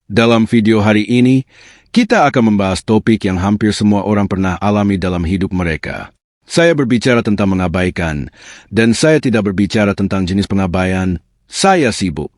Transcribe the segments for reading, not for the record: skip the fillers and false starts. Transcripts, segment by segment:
Dalam video hari ini, kita akan membahas topik yang hampir semua orang pernah alami dalam hidup mereka. Saya berbicara tentang mengabaikan, dan saya tidak berbicara tentang jenis pengabaian. Saya sibuk.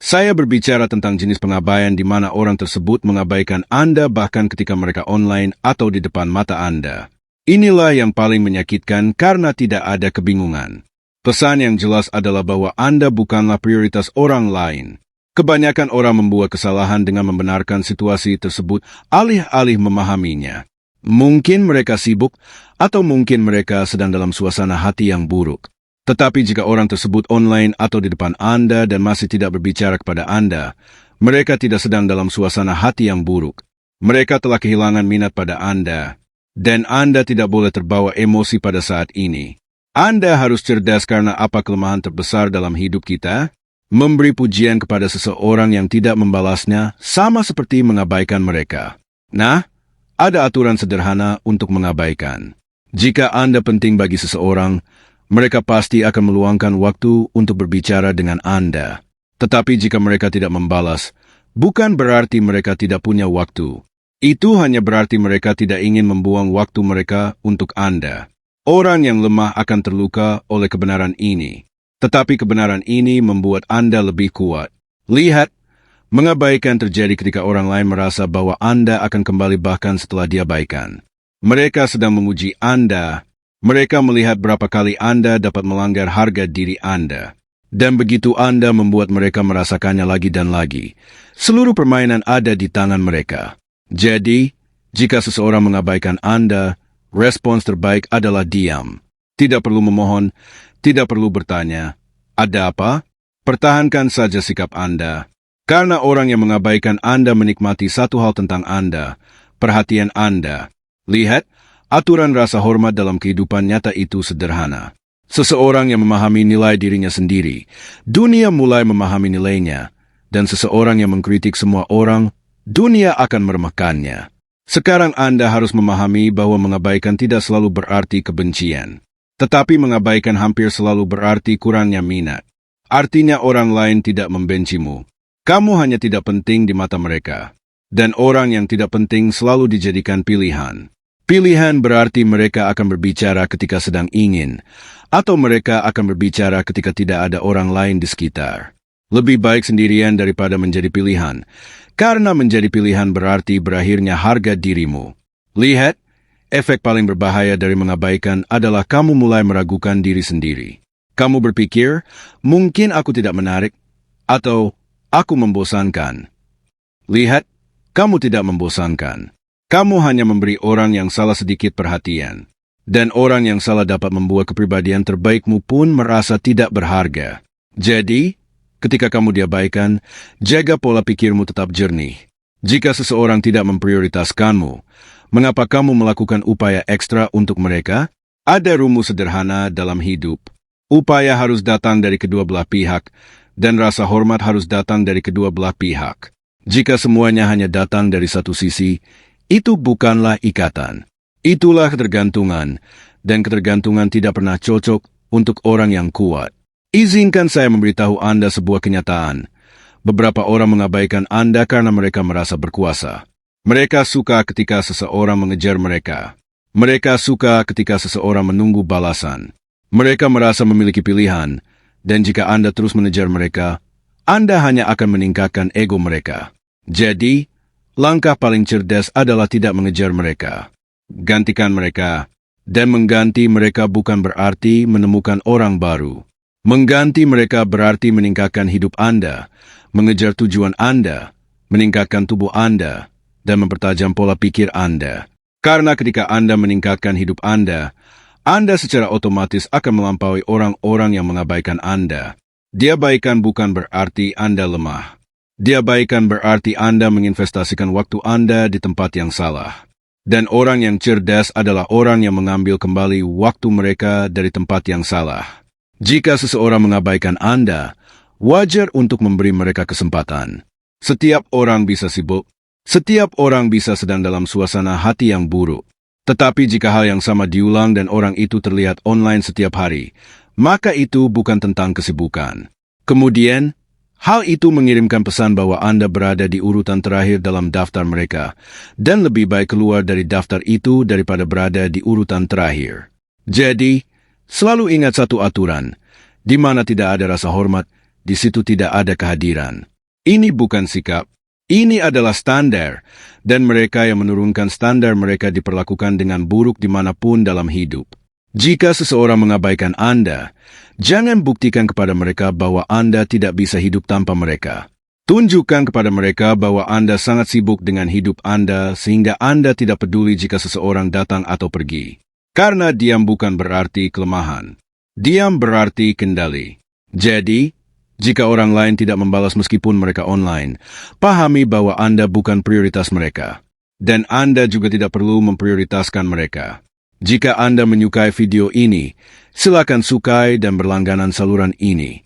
Saya berbicara tentang jenis pengabaian di mana orang tersebut mengabaikan Anda bahkan ketika mereka online atau di depan mata Anda. Inilah yang paling menyakitkan karena tidak ada kebingungan. Pesan yang jelas adalah bahwa Anda bukanlah prioritas orang lain. Kebanyakan orang membuat kesalahan dengan membenarkan situasi tersebut alih-alih memahaminya. Mungkin mereka sibuk, atau mungkin mereka sedang dalam suasana hati yang buruk. Tetapi jika orang tersebut online atau di depan Anda dan masih tidak berbicara kepada Anda, mereka tidak sedang dalam suasana hati yang buruk. Mereka telah kehilangan minat pada Anda, dan Anda tidak boleh terbawa emosi pada saat ini. Anda harus cerdas karena apa kelemahan terbesar dalam hidup kita? Memberi pujian kepada seseorang yang tidak membalasnya sama seperti mengabaikan mereka. Nah, ada aturan sederhana untuk mengabaikan. Jika Anda penting bagi seseorang, mereka pasti akan meluangkan waktu untuk berbicara dengan Anda. Tetapi jika mereka tidak membalas, bukan berarti mereka tidak punya waktu. Itu hanya berarti mereka tidak ingin membuang waktu mereka untuk Anda. Orang yang lemah akan terluka oleh kebenaran ini. Tetapi kebenaran ini membuat Anda lebih kuat. Lihat, mengabaikan terjadi ketika orang lain merasa bahwa Anda akan kembali bahkan setelah diabaikan. Mereka sedang menguji Anda. Mereka melihat berapa kali Anda dapat melanggar harga diri Anda. Dan begitu Anda membuat mereka merasakannya lagi dan lagi. Seluruh permainan ada di tangan mereka. Jadi, jika seseorang mengabaikan Anda, respons terbaik adalah diam. Tidak perlu memohon, tidak perlu bertanya, ada apa? Pertahankan saja sikap Anda. Karena orang yang mengabaikan Anda menikmati satu hal tentang Anda, perhatian Anda. Lihat, aturan rasa hormat dalam kehidupan nyata itu sederhana. Seseorang yang memahami nilai dirinya sendiri, dunia mulai memahami nilainya. Dan seseorang yang mengkritik semua orang, dunia akan meremehkannya. Sekarang Anda harus memahami bahwa mengabaikan tidak selalu berarti kebencian. Tetapi mengabaikan hampir selalu berarti kurangnya minat. Artinya orang lain tidak membencimu. Kamu hanya tidak penting di mata mereka. Dan orang yang tidak penting selalu dijadikan pilihan. Pilihan berarti mereka akan berbicara ketika sedang ingin, atau mereka akan berbicara ketika tidak ada orang lain di sekitar. Lebih baik sendirian daripada menjadi pilihan, karena menjadi pilihan berarti berakhirnya harga dirimu. Lihat, efek paling berbahaya dari mengabaikan adalah kamu mulai meragukan diri sendiri. Kamu berpikir, mungkin aku tidak menarik, atau aku membosankan. Lihat, kamu tidak membosankan. Kamu hanya memberi orang yang salah sedikit perhatian. Dan orang yang salah dapat membuat kepribadian terbaikmu pun merasa tidak berharga. Jadi, ketika kamu diabaikan, jaga pola pikirmu tetap jernih. Jika seseorang tidak memprioritaskanmu, mengapa kamu melakukan upaya ekstra untuk mereka? Ada rumus sederhana dalam hidup. Upaya harus datang dari kedua belah pihak, dan rasa hormat harus datang dari kedua belah pihak. Jika semuanya hanya datang dari satu sisi, itu bukanlah ikatan. Itulah ketergantungan, dan ketergantungan tidak pernah cocok untuk orang yang kuat. Izinkan saya memberitahu Anda sebuah kenyataan. Beberapa orang mengabaikan Anda karena mereka merasa berkuasa. Mereka suka ketika seseorang mengejar mereka. Mereka suka ketika seseorang menunggu balasan. Mereka merasa memiliki pilihan, dan jika Anda terus mengejar mereka, Anda hanya akan meningkatkan ego mereka. Jadi, langkah paling cerdas adalah tidak mengejar mereka. Gantikan mereka, dan mengganti mereka bukan berarti menemukan orang baru. Mengganti mereka berarti meningkatkan hidup Anda, mengejar tujuan Anda, meningkatkan tubuh Anda, dan mempertajam pola pikir Anda. Karena ketika Anda meningkatkan hidup Anda secara otomatis akan melampaui orang-orang yang mengabaikan Anda. Diabaikan bukan berarti Anda lemah. Diabaikan berarti Anda menginvestasikan waktu Anda di tempat yang salah. Dan orang yang cerdas adalah orang yang mengambil kembali waktu mereka dari tempat yang salah. Jika seseorang mengabaikan Anda, wajar untuk memberi mereka kesempatan. Setiap orang bisa sibuk. Setiap orang bisa sedang dalam suasana hati yang buruk. Tetapi jika hal yang sama diulang dan orang itu terlihat online setiap hari, maka itu bukan tentang kesibukan. Kemudian, Hal itu mengirimkan pesan bahwa Anda berada di urutan terakhir dalam daftar mereka, dan lebih baik keluar dari daftar itu daripada berada di urutan terakhir. Jadi, selalu ingat satu aturan, di mana tidak ada rasa hormat, di situ tidak ada kehadiran. Ini bukan sikap, ini adalah standar, dan mereka yang menurunkan standar mereka diperlakukan dengan buruk dimanapun dalam hidup. Jika seseorang mengabaikan Anda, jangan buktikan kepada mereka bahwa Anda tidak bisa hidup tanpa mereka. Tunjukkan kepada mereka bahwa Anda sangat sibuk dengan hidup Anda sehingga Anda tidak peduli jika seseorang datang atau pergi. Karena diam bukan berarti kelemahan. Diam berarti kendali. Jadi, jika orang lain tidak membalas meskipun mereka online, pahami bahwa Anda bukan prioritas mereka. Dan Anda juga tidak perlu memprioritaskan mereka. Jika Anda menyukai video ini, silakan sukai dan berlangganan saluran ini.